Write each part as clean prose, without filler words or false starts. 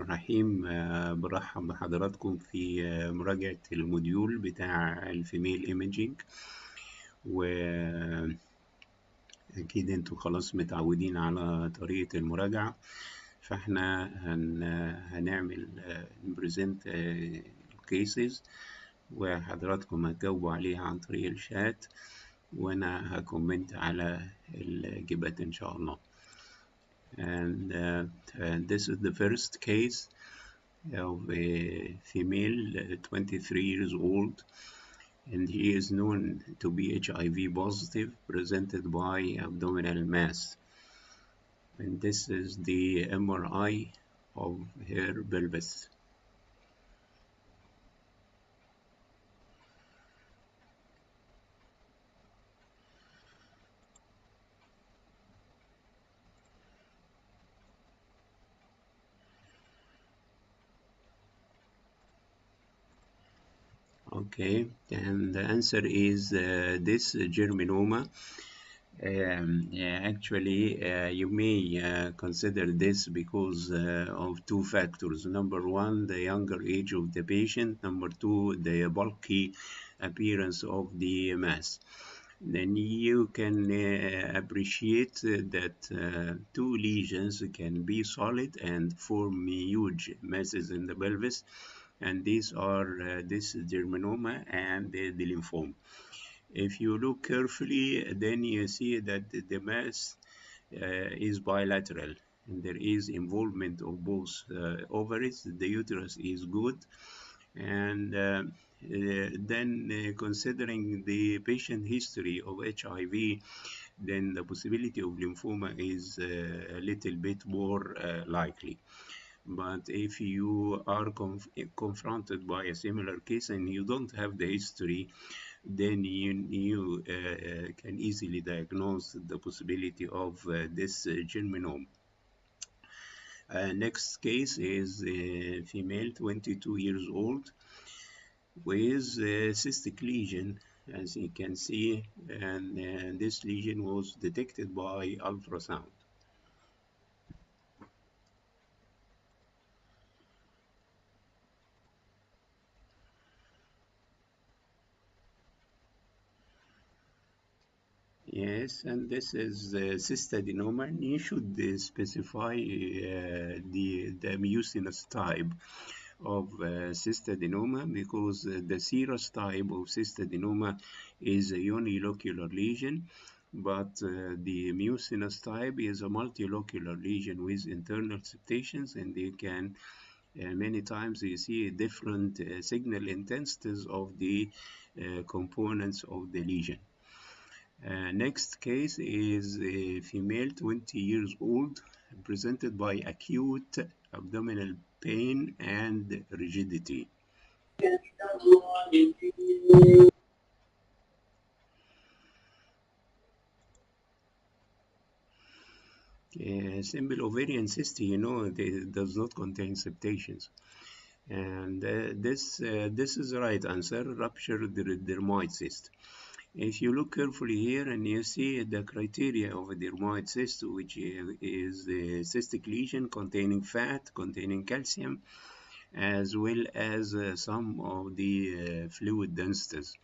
الرحيم. برحب بحضراتكم في مراجعة الموديول بتاع الفيميل ايميجينج، وأكيد انتوا خلاص متعودين على طريقة المراجعة. فاحنا هنعمل نبريزنت الكيسز وحضراتكم هتجاوبوا عليها عن طريق الشات، وانا هكومنت على الإجابات ان شاء الله. And this is the first case of a female, 23 years old, and he is known to be HIV positive, presented by abdominal mass. And this is the MRI of her pelvis. Okay, and the answer is this germinoma. You may consider this because of two factors. Number one, the younger age of the patient. Number two, the bulky appearance of the mass. Then you can appreciate that two lesions can be solid and form huge masses in the pelvis, and these are this germinoma and the lymphoma. If you look carefully, then you see that the mass is bilateral, and there is involvement of both ovaries. The uterus is good, and then considering the patient history of HIV, then the possibility of lymphoma is a little bit more likely. But if you are confronted by a similar case and you don't have the history, then you can easily diagnose the possibility of this germinoma. Next case is a female, 22 years old, with a cystic lesion, as you can see, and this lesion was detected by ultrasound. Yes, and this is cystadenoma, and you should specify the mucinous type of cystadenoma, because the serous type of cystadenoma is a unilocular lesion, but the mucinous type is a multilocular lesion with internal septations, and they can many times you see different signal intensities of the components of the lesion. Next case is a female, 20 years old, presented by acute abdominal pain and rigidity. Simple ovarian cyst, does not contain septations. And this is the right answer, ruptured dermoid cyst. If you look carefully here and you see the criteria of a dermoid cyst, which is a cystic lesion containing fat, containing calcium, as well as some of the fluid densities.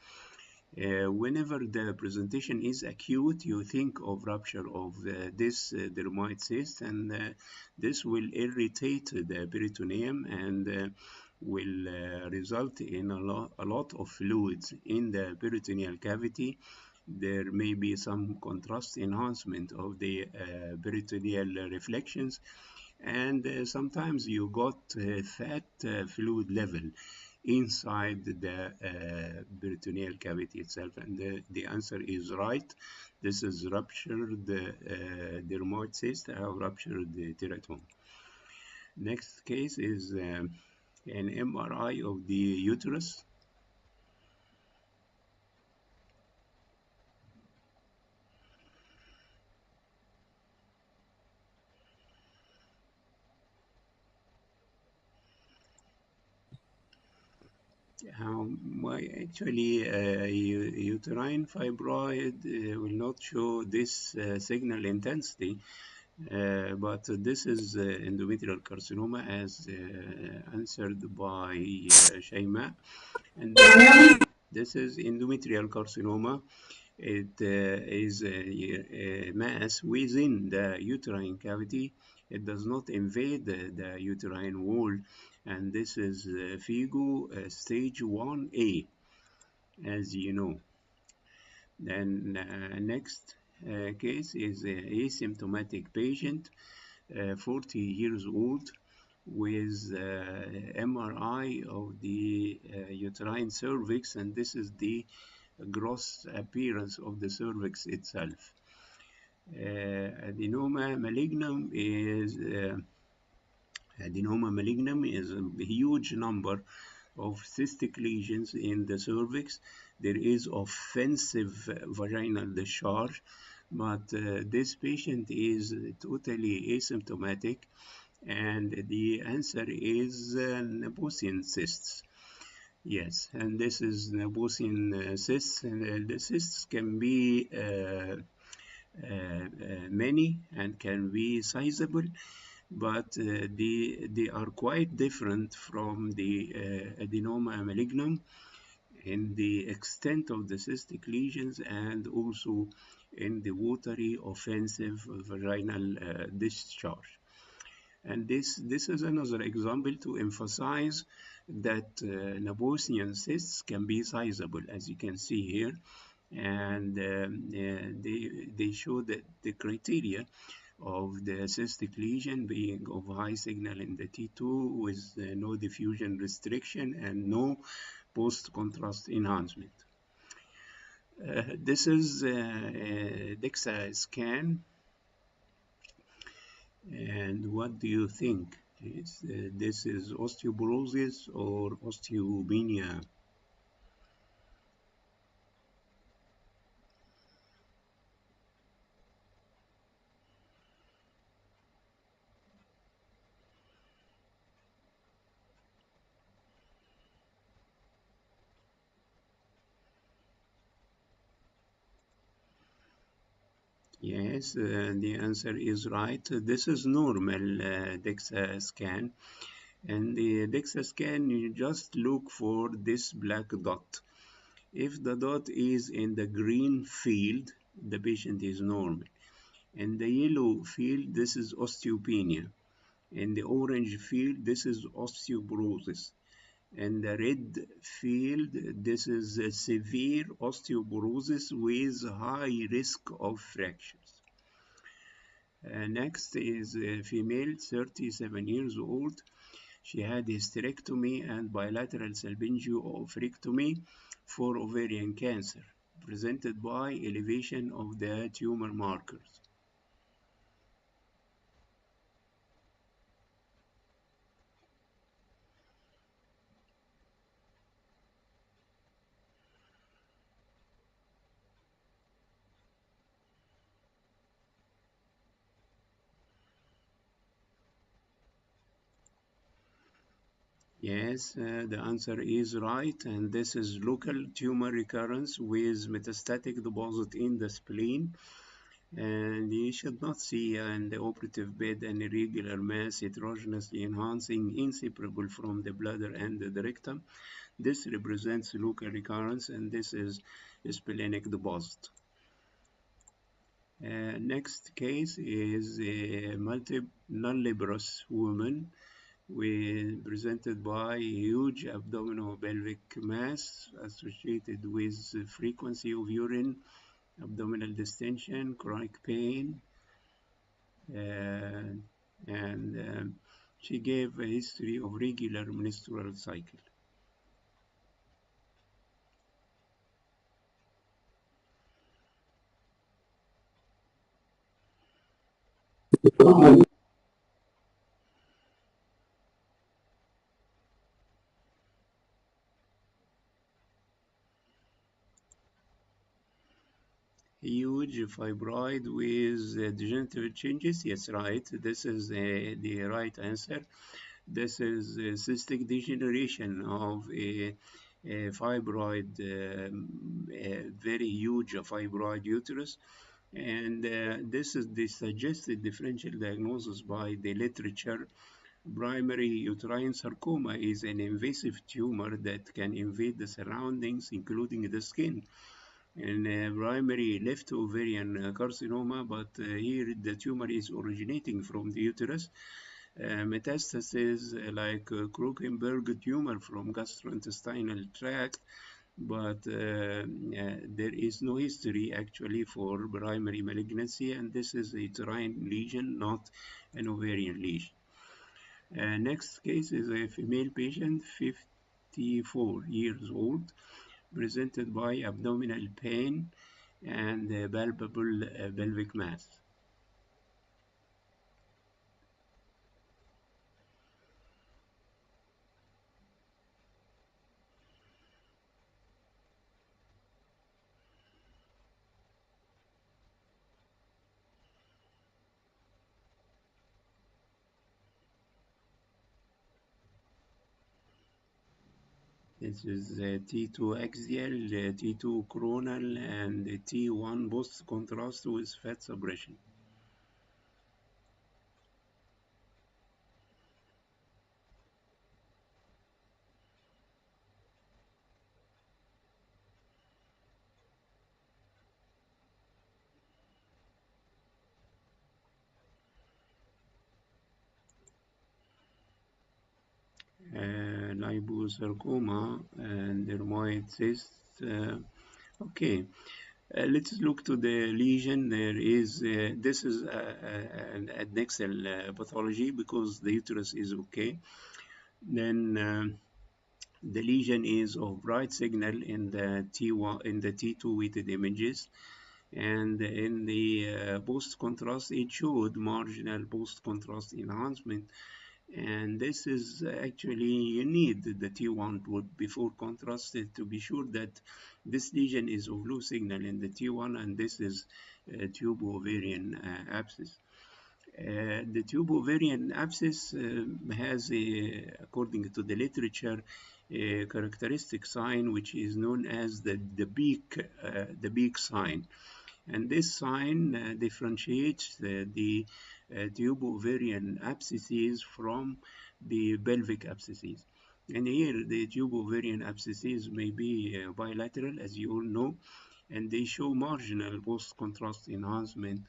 Whenever the presentation is acute, you think of rupture of this dermoid cyst, and this will irritate the peritoneum and will result in a lot of fluids in the peritoneal cavity. There may be some contrast enhancement of the peritoneal reflections, and sometimes you got fat fluid level inside the peritoneal cavity itself, and the answer is right. This is ruptured dermoid cyst or ruptured teratoma. Next case is an MRI of the uterus. Actually, uterine fibroid will not show this signal intensity, But this is endometrial carcinoma as answered by Shaima. And this is endometrial carcinoma. It is a mass within the uterine cavity. It does not invade the uterine wall. And this is FIGO stage 1A, as you know. Then next case is an asymptomatic patient, 40 years old, with MRI of the uterine cervix, and this is the gross appearance of the cervix itself. Adenoma malignum is a huge number of cystic lesions in the cervix. There is offensive vaginal discharge, but this patient is totally asymptomatic, and the answer is Nepocian cysts. Yes, and this is Nepocian cysts, and the cysts can be many and can be sizable, but they are quite different from the adenoma malignum in the extent of the cystic lesions and also in the watery offensive vaginal discharge. And this is another example to emphasize that Nepocian cysts can be sizable, as you can see here, and they show that the criteria of the cystic lesion being of high signal in the T2 with no diffusion restriction and no post-contrast enhancement. This is a DEXA scan, and what do you think? This is osteoporosis or osteopenia? Yes, the answer is right. This is normal DEXA scan. And the DEXA scan, you just look for this black dot. If the dot is in the green field, the patient is normal. In the yellow field, this is osteopenia. In the orange field, this is osteoporosis. In the red field, this is a severe osteoporosis with high risk of fractures. Next is a female, 37 years old. She had hysterectomy and bilateral salpingio-oophorectomy for ovarian cancer, presented by elevation of the tumor markers. Yes, the answer is right, and this is local tumor recurrence with metastatic deposit in the spleen. And you should not see in the operative bed an irregular mass heterogeneously enhancing inseparable from the bladder and the rectum. This represents local recurrence, and this is splenic deposit. Next case is a nulliparous woman presented by huge abdominopelvic mass associated with frequency of urine, abdominal distension, chronic pain, and she gave a history of regular menstrual cycle. Huge fibroid with degenerative changes. Yes, right. This is the right answer. This is cystic degeneration of a fibroid, a very huge fibroid uterus And this is the suggested differential diagnosis by the literature. Primary uterine sarcoma is an invasive tumor that can invade the surroundings, including the skin. And primary left ovarian carcinoma, but here the tumor is originating from the uterus. Metastasis like Krokenberg tumor from gastrointestinal tract, but there is no history actually for primary malignancy, and this is a uterine lesion, not an ovarian lesion. Next case is a female patient, 54 years old, presented by abdominal pain and palpable pelvic mass. This is T2 axial, T2 coronal, and T1 post contrast with fat suppression. Liposarcoma and dermoid cyst. Okay, let's look to the lesion. There is this is an adnexal pathology because the uterus is okay. Then the lesion is of bright signal in the T1 in the T2 weighted images, and in the post contrast it showed marginal post contrast enhancement. And this is actually, you need the T1 before contrasted to be sure that this lesion is of low signal in the T1, and this is tube ovarian abscess. The tube ovarian abscess has, according to the literature, a characteristic sign which is known as the beak sign. And this sign differentiates the tube-ovarian abscesses from the pelvic abscesses. And here, the tube-ovarian abscesses may be bilateral, as you all know, and they show marginal post-contrast enhancement,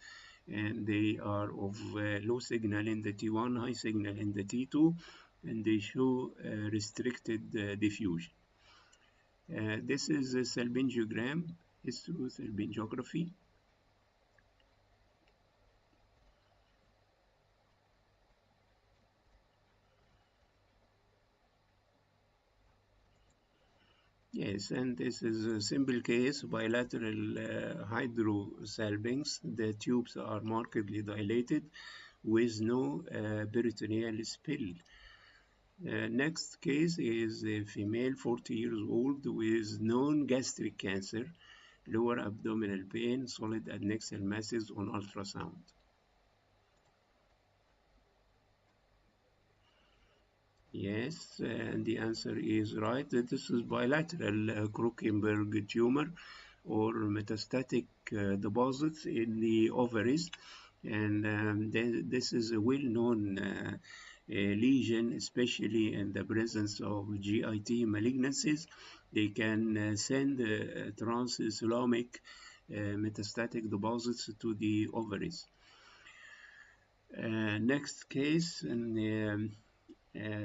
and they are of low signal in the T1, high signal in the T2, and they show restricted diffusion. This is a salpingogram, histosalpingography. Yes, and this is a simple case, bilateral hydrosalpinx. The tubes are markedly dilated with no peritoneal spill. Next case is a female 40 years old with known gastric cancer, lower abdominal pain, solid adnexal masses on ultrasound. Yes, and the answer is right. This is bilateral Krokenberg tumor or metastatic deposits in the ovaries. And this is a well-known lesion, especially in the presence of GIT malignancies. They can send transthalamus metastatic deposits to the ovaries. Next case, and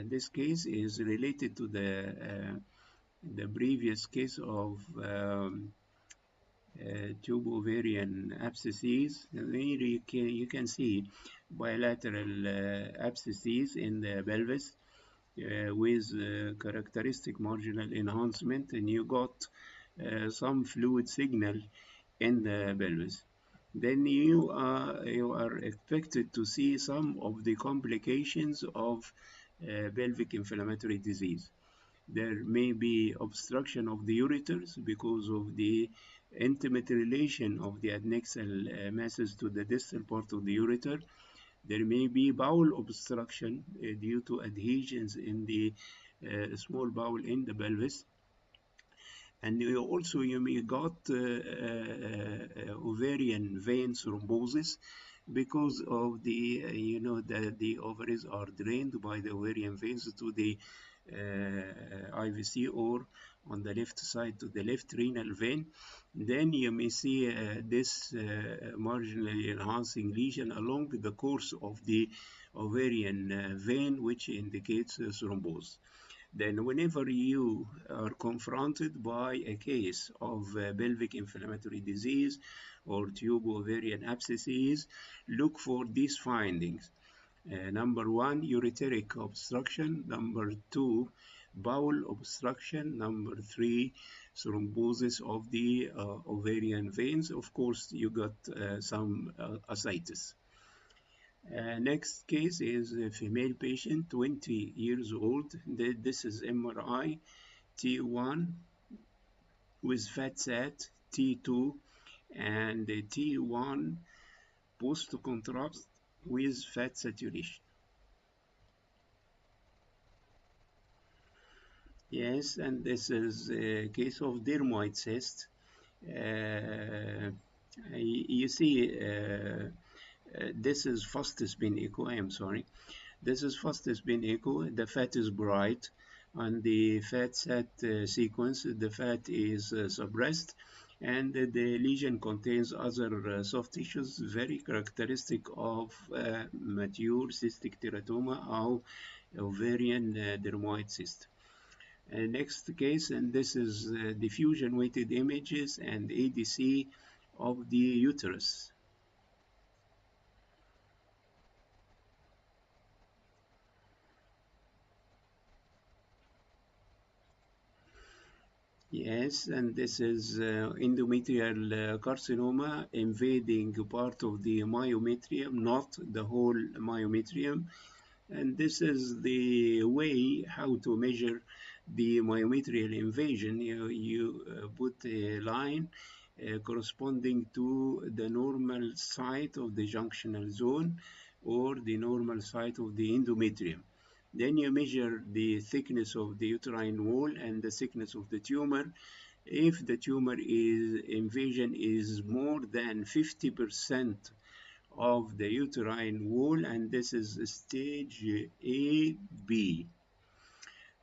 this case is related to the previous case of tube ovarian abscesses. Here you can see bilateral abscesses in the pelvis with characteristic marginal enhancement, and you got some fluid signal in the pelvis. Then you are expected to see some of the complications of pelvic inflammatory disease. There may be obstruction of the ureters because of the intimate relation of the adnexal masses to the distal part of the ureter. There may be bowel obstruction due to adhesions in the small bowel in the pelvis. And you may got ovarian vein thrombosis because of the the ovaries are drained by the ovarian veins to the IVC, or on the left side to the left renal vein. Then you may see this marginally enhancing lesion along the course of the ovarian vein, which indicates thrombose. Then whenever you are confronted by a case of pelvic inflammatory disease or tube-ovarian abscesses, look for these findings. Number one, ureteric obstruction. Number two, bowel obstruction. Number three, thrombosis of the ovarian veins. Of course, you got some ascites. Next case is a female patient, 20 years old. This is MRI, T1 with fat sat, T2, and T1 post-contrast with fat saturation. Yes, and this is a case of dermoid cyst. You see, this is fastest spin echo. I am sorry. This is fastest spin echo. The fat is bright. On the fat sat sequence, the fat is suppressed, and the lesion contains other soft tissues very characteristic of mature cystic teratoma or ovarian dermoid cyst. Next case, and this is diffusion weighted images and ADC of the uterus. Yes, and this is endometrial carcinoma invading part of the myometrium, not the whole myometrium. And this is the way how to measure the myometrial invasion. You put a line corresponding to the normal site of the junctional zone or the normal site of the endometrium. Then you measure the thickness of the uterine wall and the thickness of the tumor. If the tumor invasion is more than 50% of the uterine wall, and this is stage A, B.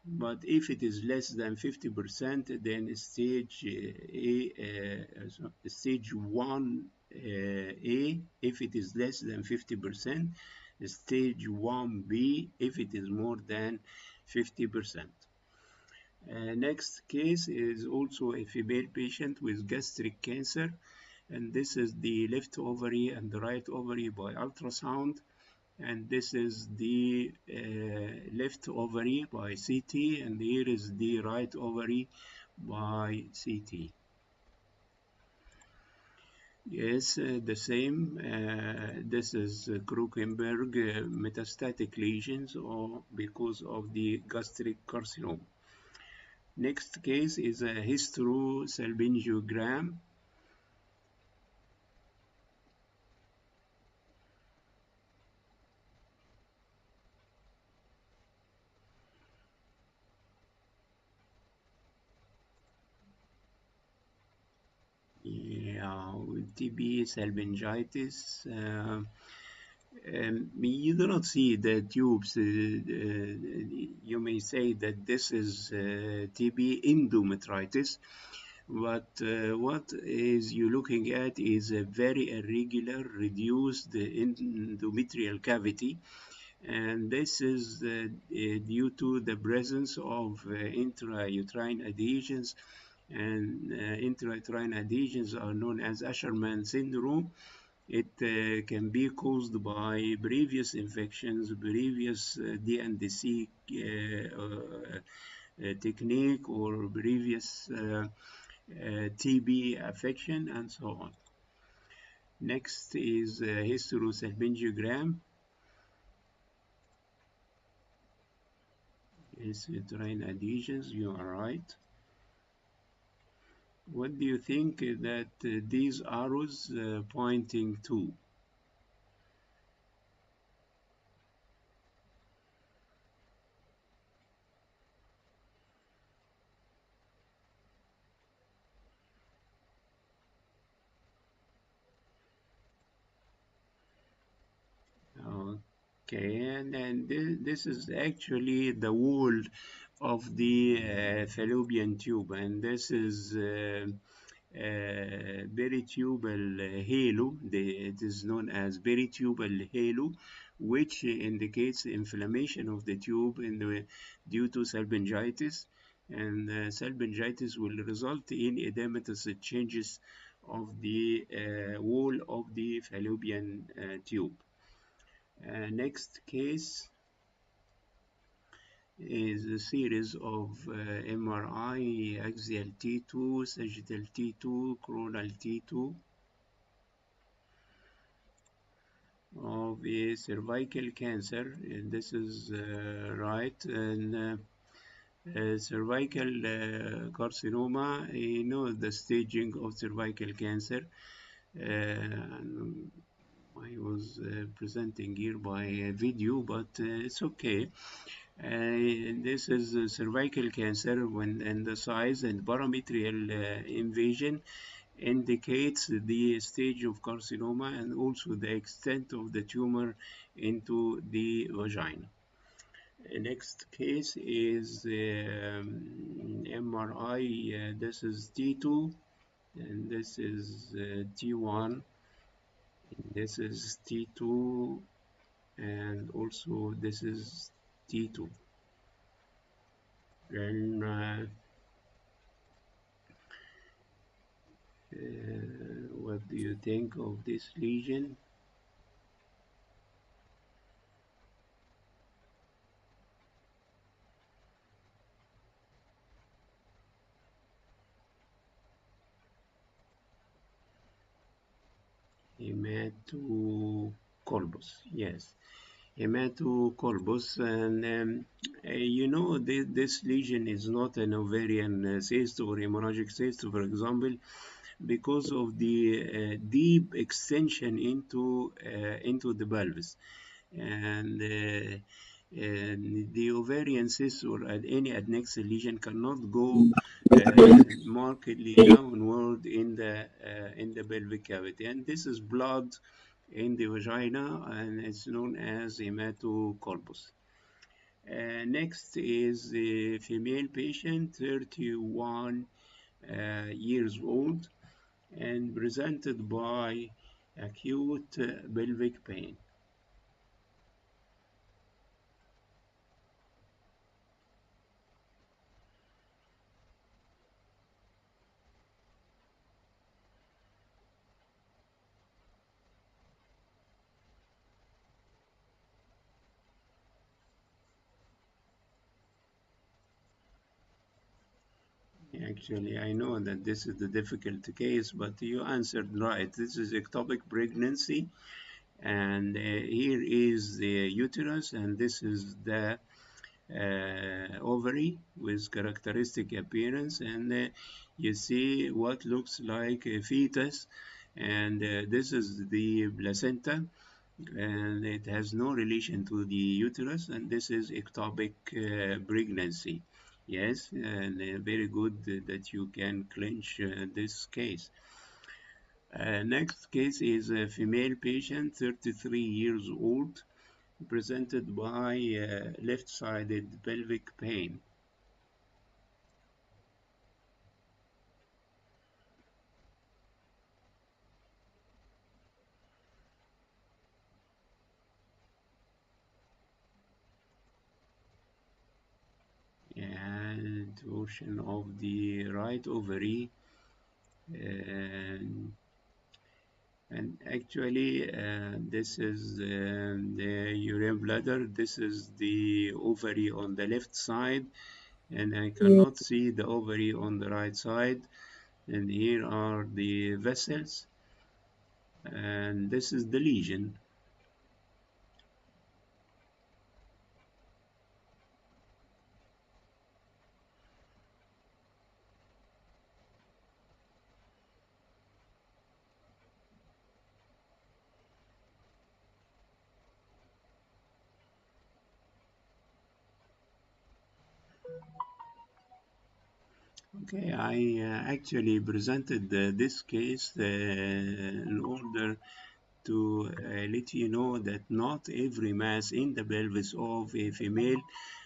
But if it is less than 50%, then stage stage 1A, if it is less than 50%, stage 1B, if it is more than 50%. Next case is also a female patient with gastric cancer, and this is the left ovary and the right ovary by ultrasound, and this is the left ovary by CT, and here is the right ovary by CT. Yes, the same. This is Krukenberg metastatic lesions or because of the gastric carcinoma. Next case is a hysterosalpingogram. Yeah, TB, salpingitis. You do not see the tubes. You may say that this is TB endometritis, but what is you looking at is a very irregular, reduced endometrial cavity, and this is due to the presence of intrauterine adhesions, and intrauterine adhesions are known as Asherman syndrome. It can be caused by previous infections, previous D&C technique, or previous TB affection, and so on. Next is hysterosalpingogram. Is uterine adhesions, you are right. What do you think that these arrows pointing to? Okay, and then this is actually the wall of the fallopian tube, and this is peritubal halo. It is known as peritubal halo, which indicates inflammation of the tube due to salpingitis, and salpingitis will result in edematous changes of the wall of the fallopian tube. Next case is a series of MRI, axial T2, sagittal T2, coronal T2 of a cervical cancer. And this is right. And cervical carcinoma, you know the staging of cervical cancer. I was presenting here by a video, but it's okay. This is cervical cancer and the size and parametrial invasion indicates the stage of carcinoma and also the extent of the tumor into the vagina. Next case is MRI. This is T2 and this is T1. This is T2 and also this is T2. Then what do you think of this lesion? Hematocolpus, yes, hematocolpus, and you know this lesion is not an ovarian cyst or hemorrhagic cyst, for example, because of the deep extension into the pelvis, and the ovarian cyst or any adnexal lesion cannot go markedly downward in the pelvic cavity, and this is blood in the vagina, and it's known as hematocolpus. Next is a female patient, 31 years old, and presented by acute pelvic pain. Actually, I know that this is the difficult case, but you answered right. This is ectopic pregnancy, and here is the uterus, and this is the ovary with characteristic appearance, and you see what looks like a fetus, and this is the placenta, and it has no relation to the uterus, and this is ectopic pregnancy. Yes, and very good that you can clinch this case. Next case is a female patient, 33 years old, presented by left-sided pelvic pain. And torsion of the right ovary, and actually this is the urine bladder. This is the ovary on the left side, and I cannot see the ovary on the right side, and here are the vessels, and this is the lesion. Okay, I actually presented this case in order to let you know that not every mass in the pelvis of a female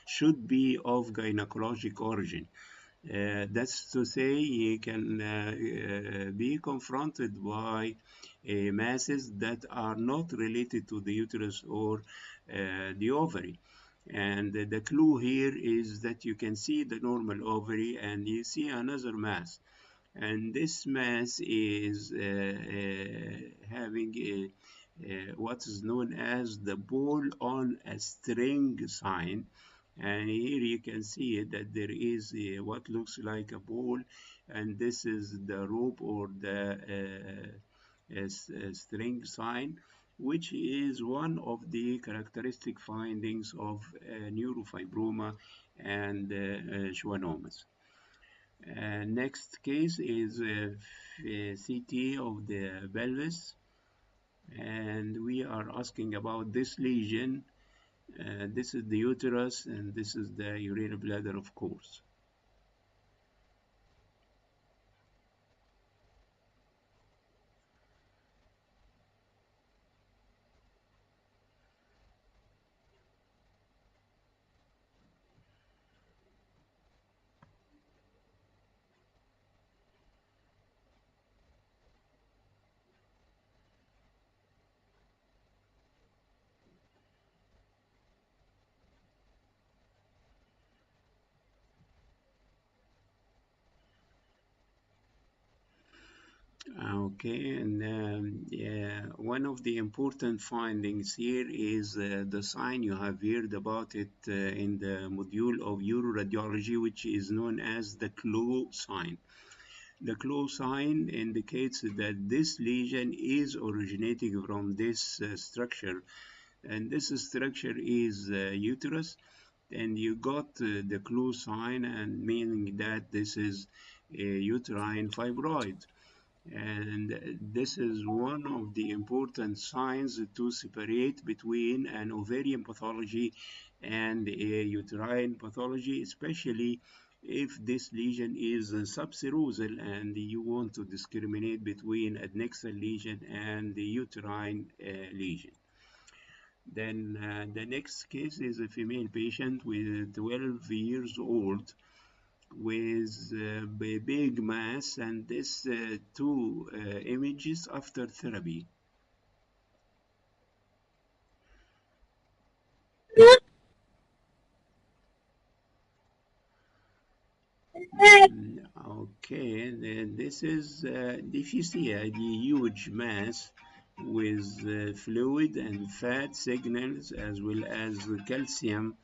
should be of gynecologic origin. That's to say, you can be confronted by masses that are not related to the uterus or the ovary. And the clue here is that you can see the normal ovary and you see another mass. And this mass is having what is known as the ball on a string sign. And here you can see that there is what looks like a ball, and this is the rope or the string sign, which is one of the characteristic findings of neurofibroma and schwannomas. Next case is CT of the pelvis, and we are asking about this lesion. This is the uterus, and this is the urinary bladder, of course. Okay, and yeah, one of the important findings here is the sign. You have heard about it in the module of uroradiology, which is known as the CLO sign. The CLO sign indicates that this lesion is originating from this structure, and this structure is uterus, and you got the CLO sign, and meaning that this is a uterine fibroid. And this is one of the important signs to separate between an ovarian pathology and a uterine pathology, especially if this lesion is subserosal and you want to discriminate between adnexal lesion and the uterine lesion. Then the next case is a female patient with 12 years old with a big mass, and this two images after therapy. Okay, this is if you see a huge mass with fluid and fat signals as well as calcium,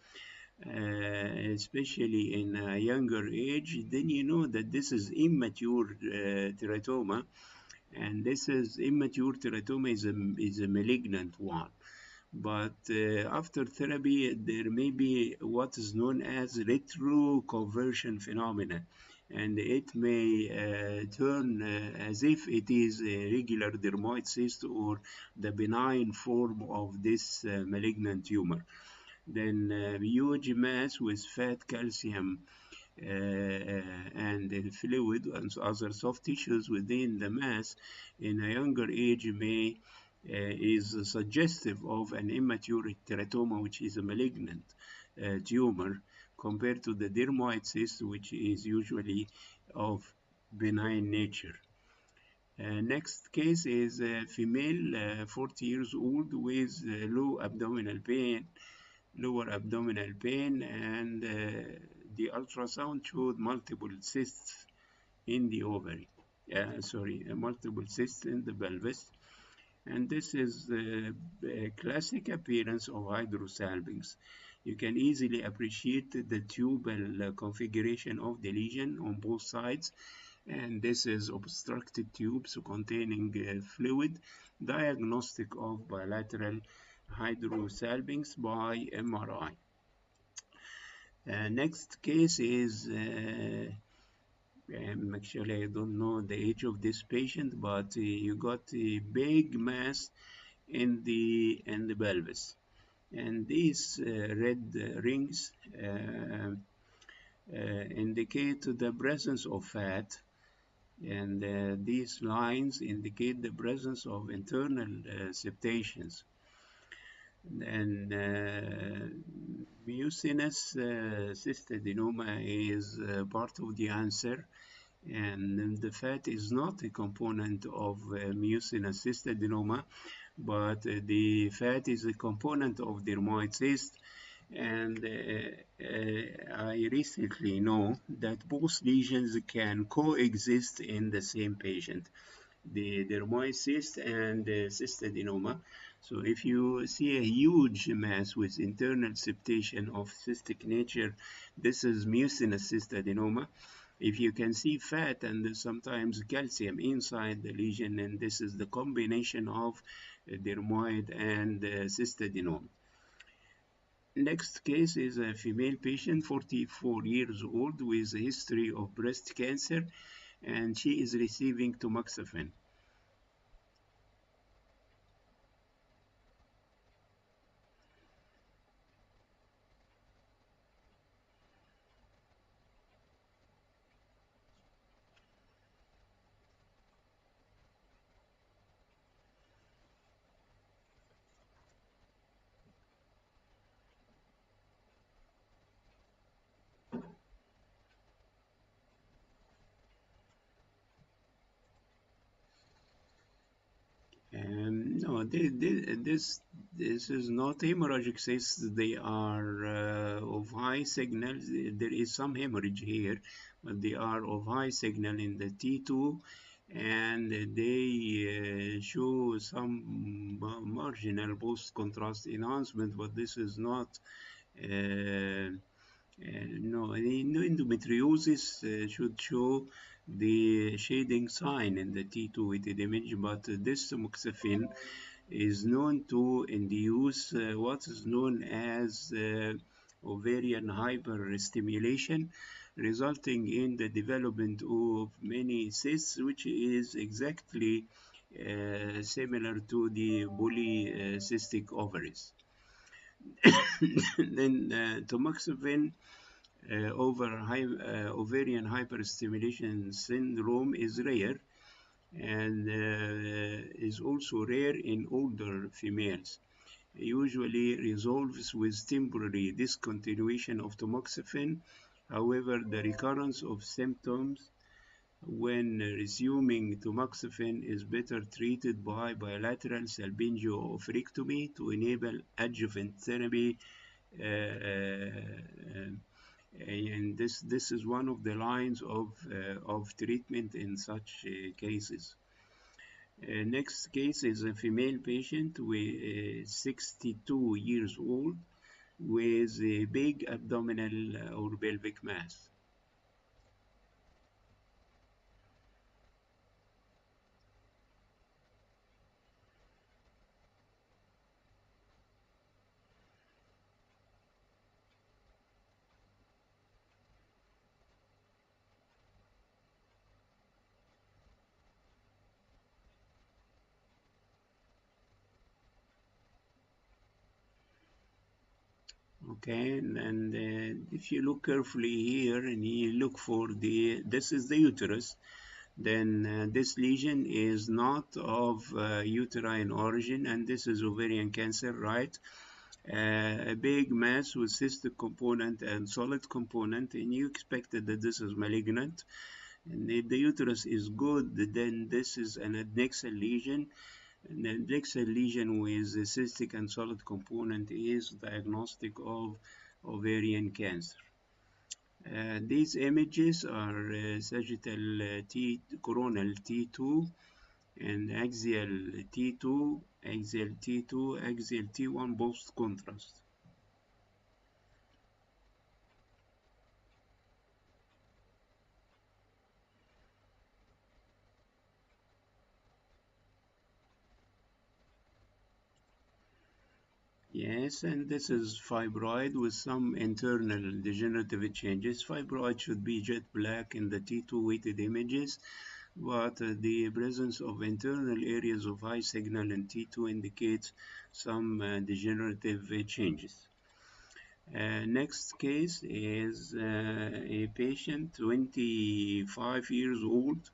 especially in a younger age, then you know that this is immature teratoma, and this is immature teratoma is a malignant one. But after therapy, there may be what is known as retroconversion phenomena, and it may turn as if it is a regular dermoid cyst or the benign form of this malignant tumor. Then huge mass with fat, calcium, and the fluid and other soft tissues within the mass in a younger age may is suggestive of an immature teratoma, which is a malignant tumor, compared to the dermoid cyst, which is usually of benign nature. Next case is a female 40 years old with lower abdominal pain, and the ultrasound showed multiple cysts in the ovary. Multiple cysts in the pelvis. And this is a classic appearance of hydrosalpinx. You can easily appreciate the tubal configuration of the lesion on both sides, and this is obstructed tubes containing fluid, diagnostic of bilateral hydrosalpinx by MRI. Next case is actually I don't know the age of this patient, but you got a big mass in the pelvis, and these red rings indicate the presence of fat, and these lines indicate the presence of internal septations. And mucinous cystadenoma is part of the answer, and the fat is not a component of mucinous cystadenoma, but the fat is a component of dermoid cyst. And I recently know that both lesions can coexist in the same patient, the dermoid cyst and the cystadenoma. So if you see a huge mass with internal septation of cystic nature, this is mucinous cystadenoma. If you can see fat and sometimes calcium inside the lesion, and this is the combination of dermoid and cystadenoma. Next case is a female patient, 44 years old, with a history of breast cancer, and she is receiving tamoxifen. No, this is not hemorrhagic cysts. They are of high signal. There is some hemorrhage here, but they are of high signal in the T2, and they show some marginal post-contrast enhancement, but this is not no, endometriosis should show the shading sign in the T2 weighted image, but this tamoxifen is known to induce what is known as ovarian hyperstimulation, resulting in the development of many cysts, which is exactly similar to the polycystic ovaries. Then tamoxifen ovarian hyperstimulation syndrome is rare, and is also rare in older females. Usually resolves with temporary discontinuation of tamoxifen. However, the recurrence of symptoms when resuming tamoxifen is better treated by bilateral salpingio-oophorectomy to enable adjuvant therapy. And this is one of the lines of treatment in such cases. Next case is a female patient with 62 years old with a big abdominal or pelvic mass. Okay, and if you look carefully here and you look for this is the uterus, then this lesion is not of uterine origin, and this is ovarian cancer, right? A big mass with cystic component and solid component, and you expected that this is malignant. And if the uterus is good, then this is an adnexal lesion. And the adnexal lesion with a cystic and solid component is diagnostic of ovarian cancer. These images are sagittal coronal T2 and axial T2, axial T2, axial T1 post contrast. Yes, and this is fibroid with some internal degenerative changes. Fibroid should be jet black in the T2 weighted images, but the presence of internal areas of high signal in T2 indicates some degenerative changes. Next case is a patient, 25 years old,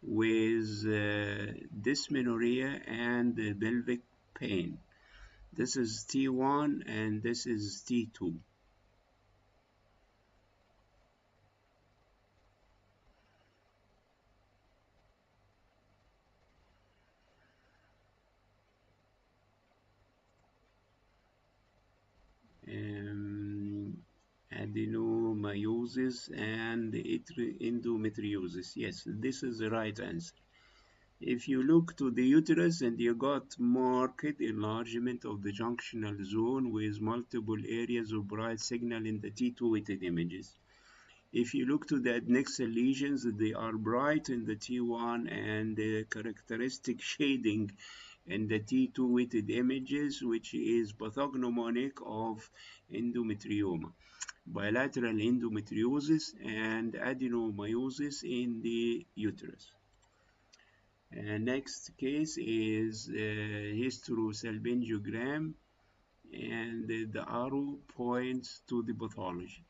with dysmenorrhea and pelvic pain. This is T1 and this is T2. Um, Adenomyosis and endometriosis. Yes, this is the right answer. If you look to the uterus and you got marked enlargement of the junctional zone with multiple areas of bright signal in the T2 weighted images. If you look to the adnexal lesions, they are bright in the T1 and the characteristic shading in the T2 weighted images, which is pathognomonic of endometrioma, bilateral endometriosis, and adenomyosis in the uterus. Next case is hysterosalpingogram, and the arrow points to the pathology.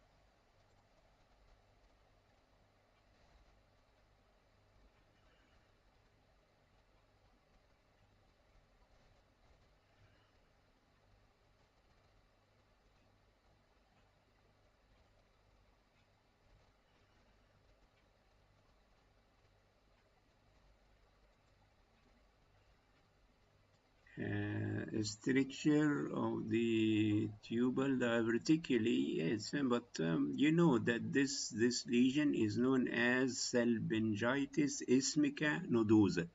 Stricture of the tubal diverticuli, yes, but you know that this lesion is known as salpingitis ischica nodosa.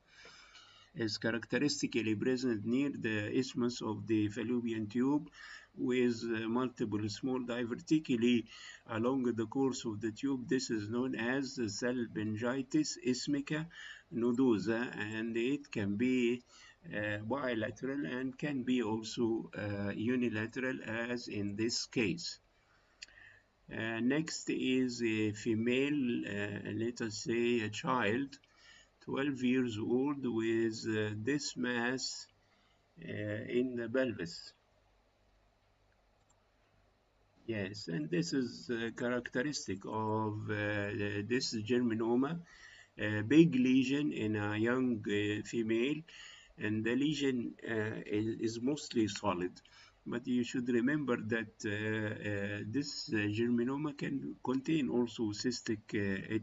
Is characteristically present near the isthmus of the fallopian tube with multiple small diverticuli along the course of the tube. This is known as salpingitis ischica nodosa, and it can be bilateral and can be also unilateral, as in this case. Next is a female, let us say a child, 12 years old, with this mass in the pelvis. Yes, and this is characteristic of this germinoma, a big lesion in a young female, and the lesion is mostly solid. But you should remember that this germinoma can contain also cystic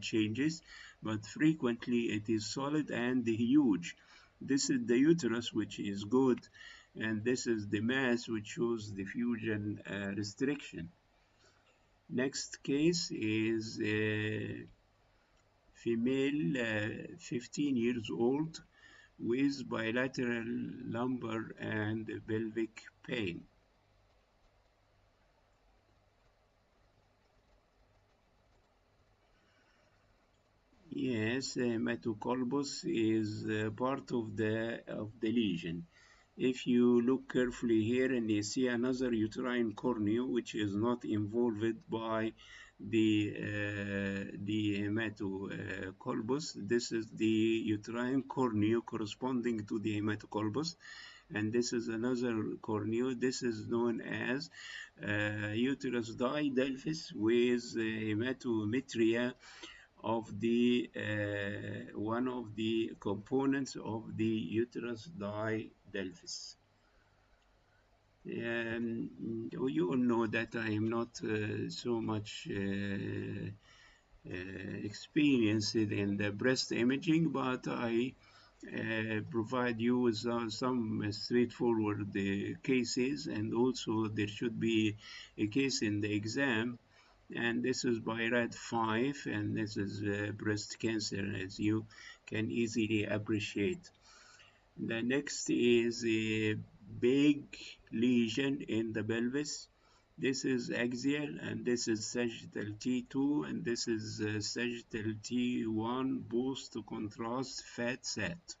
changes, but frequently it is solid and huge. This is the uterus, which is good, and this is the mass, which shows diffusion restriction. Next case is female, 15 years old, with bilateral lumbar and pelvic pain. Yes, hematocolpus is part of the lesion. If you look carefully here and you see another uterine cornea which is not involved by the hematocolpus, this is the uterine cornea corresponding to the hematocolpus, and this is another cornea. This is known as uterus didelphys with hematometria of the one of the components of the uterus didelphys. You all know that I am not so much experienced in the breast imaging, but I provide you with some straightforward cases, and also there should be a case in the exam. And this is by RAD 5, and this is breast cancer, as you can easily appreciate. The next is a big lesion in the pelvis. This is axial, and this is sagittal T2, and this is sagittal T1 post contrast fat set.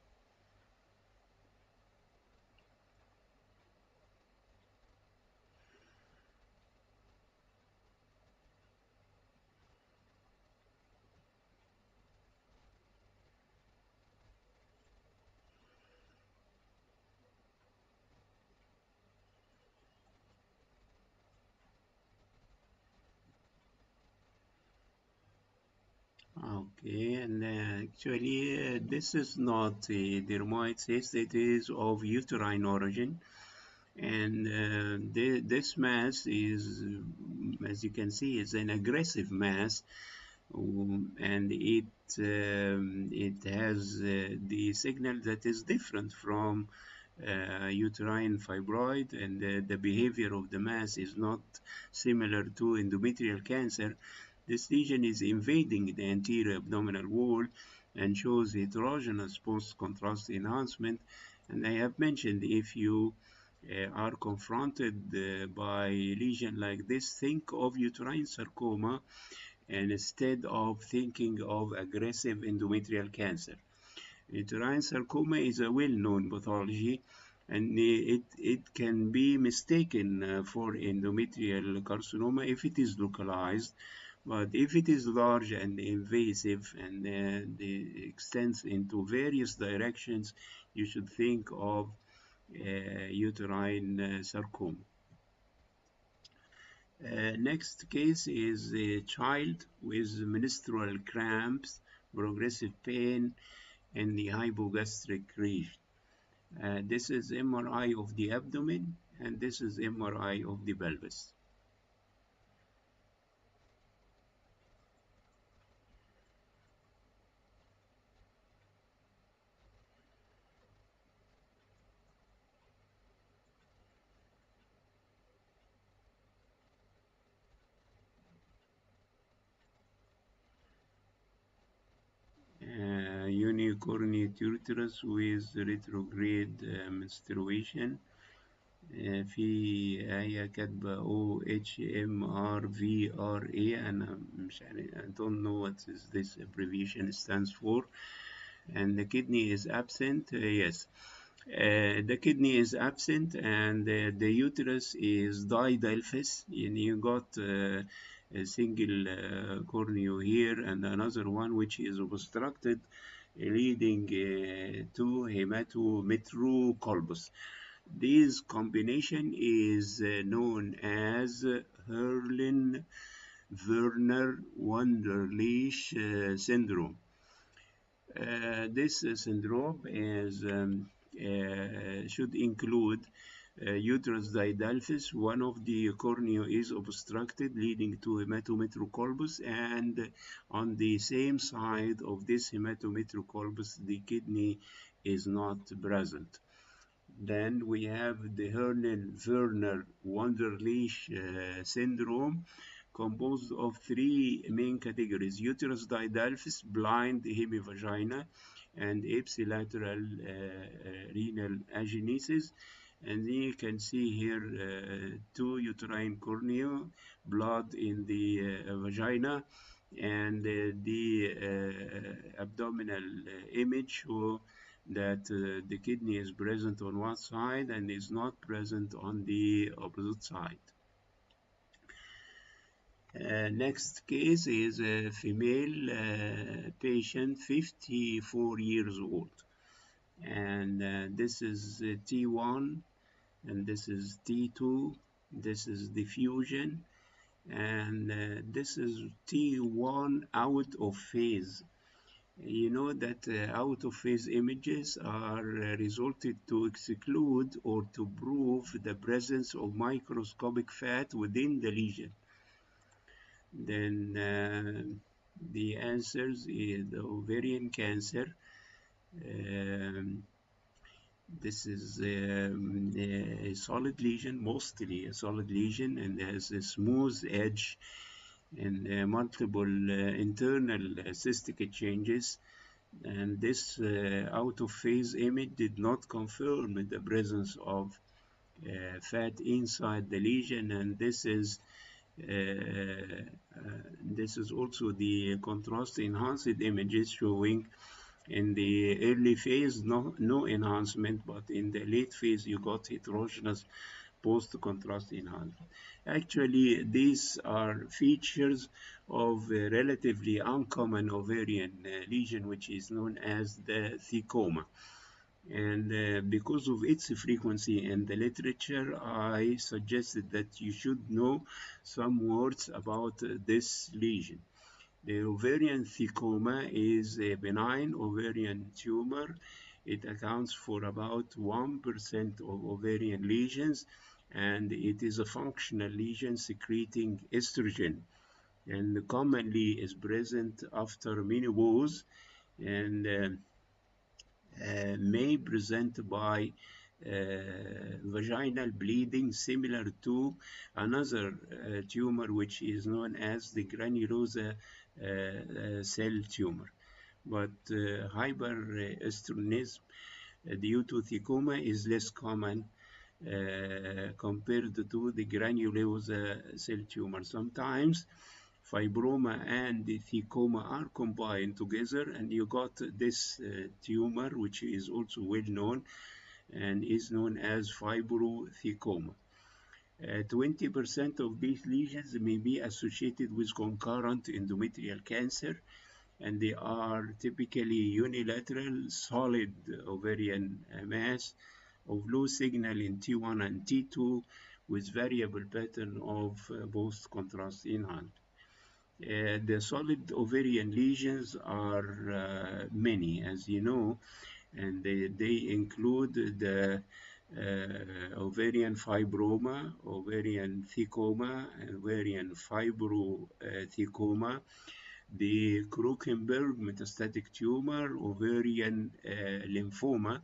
Okay, and actually, this is not a dermoid cyst, it is of uterine origin. And this mass is, as you can see, is an aggressive mass, and it has the signal that is different from uterine fibroid, and the behavior of the mass is not similar to endometrial cancer. This lesion is invading the anterior abdominal wall and shows heterogeneous post-contrast enhancement. And I have mentioned, if you are confronted by a lesion like this, think of uterine sarcoma and instead of thinking of aggressive endometrial cancer. Uterine sarcoma is a well-known pathology, and it can be mistaken for endometrial carcinoma if it is localized. But if it is large and invasive and extends into various directions, you should think of uterine sarcoma. Next case is a child with menstrual cramps, progressive pain in the hypogastric region. This is MRI of the abdomen, and this is MRI of the pelvis. Unicornate uterus with retrograde menstruation. في هي كاتبة OHMRVRA. أنا مش عارف, I don't know what is this abbreviation stands for. And the kidney is absent. Yes, the kidney is absent, and the uterus is didelphys. And you got a single cornea here and another one which is obstructed, leading to hematometrocolpus. This combination is known as Hurlin-Werner Wunderlich syndrome. This syndrome should include uterus didelphys. One of the cornea is obstructed, leading to hematometrocolpus, and on the same side of this hematometrocolpus, the kidney is not present. Then we have the Hurlin-Werner Wunderlich syndrome, composed of three main categories: uterus didelphys, blind hemivagina, and ipsilateral renal agenesis. And then you can see here two uterine cornea, blood in the vagina, and the abdominal image show that the kidney is present on one side and is not present on the opposite side. Next case is a female patient, 54 years old. And this is T1, and this is T2, this is diffusion, and this is T1 out of phase. You know that out of phase images are resulted to exclude or to prove the presence of microscopic fat within the lesion. Then the answers is the ovarian cancer. This is a solid lesion, mostly a solid lesion, and has a smooth edge and multiple internal cystic changes. And this out of phase image did not confirm the presence of fat inside the lesion, and this is also the contrast enhanced images showing in the early phase no enhancement, but in the late phase you got heterogeneous post-contrast enhancement. Actually, these are features of a relatively uncommon ovarian lesion, which is known as the thecoma. And because of its frequency in the literature, I suggested that you should know some words about this lesion. The ovarian thecoma is a benign ovarian tumor. It accounts for about 1% of ovarian lesions, and it is a functional lesion secreting estrogen, and commonly is present after menopause, and may present by vaginal bleeding similar to another tumor which is known as the granulosa cell tumor. But hyperestrogenism due to thecoma is less common compared to the granulosa cell tumor. Sometimes fibroma and the thecoma are combined together, and you got this tumor, which is also well known and is known as fibrothecoma. 20% of these lesions may be associated with concurrent endometrial cancer, and they are typically unilateral solid ovarian mass of low signal in T1 and T2 with variable pattern of both contrast enhanced. The solid ovarian lesions are many, as you know, and they include the ovarian fibroma, ovarian thecoma, ovarian fibrothecoma, the Krukenberg metastatic tumor, ovarian lymphoma,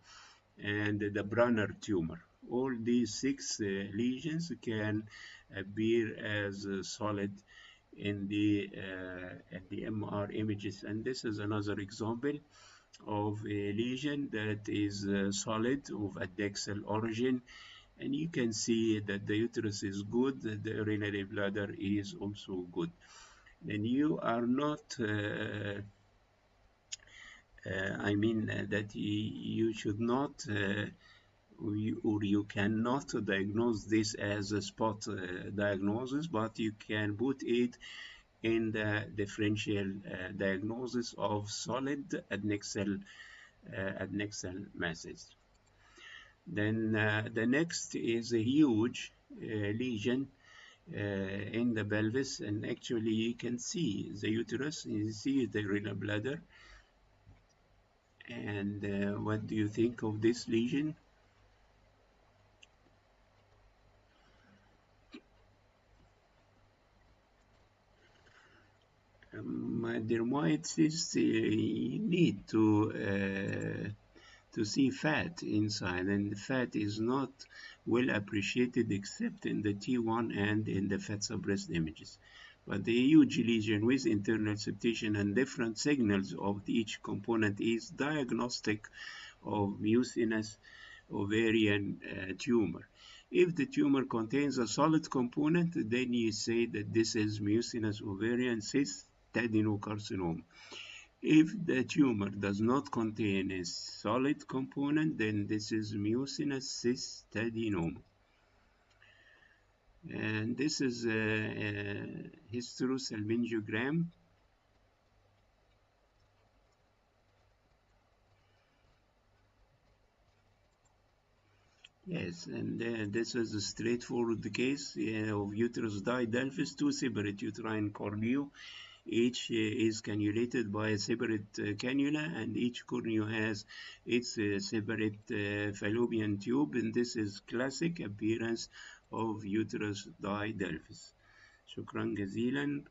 and the Brunner tumor. All these six lesions can appear as solid in the MR images, and this is another example of a lesion that is solid of adnexal origin, and you can see that the uterus is good, the urinary bladder is also good. Then you are not I mean that you should not or you cannot diagnose this as a spot diagnosis, but you can put it in the differential diagnosis of solid adnexal masses. Then the next is a huge lesion in the pelvis, and actually you can see the uterus, you see the renal bladder. And what do you think of this lesion? Dermoids, you need to see fat inside, and the fat is not well appreciated except in the T1 and in the fat suppressed images. But the huge lesion with internal septation and different signals of each component is diagnostic of mucinous ovarian tumor. If the tumor contains a solid component, then you say that this is mucinous ovarian cyst adenocarcinoma. If the tumor does not contain a solid component, then this is mucinous cystadenoma. And this is a hysterosalpingogram. Yes, and this is a straightforward case of uterus didelphys, two separate uterine cornea. Each is cannulated by a separate cannula, and each cornea has its separate fallopian tube, and this is classic appearance of uterus didelphys. شكرا جزيلا.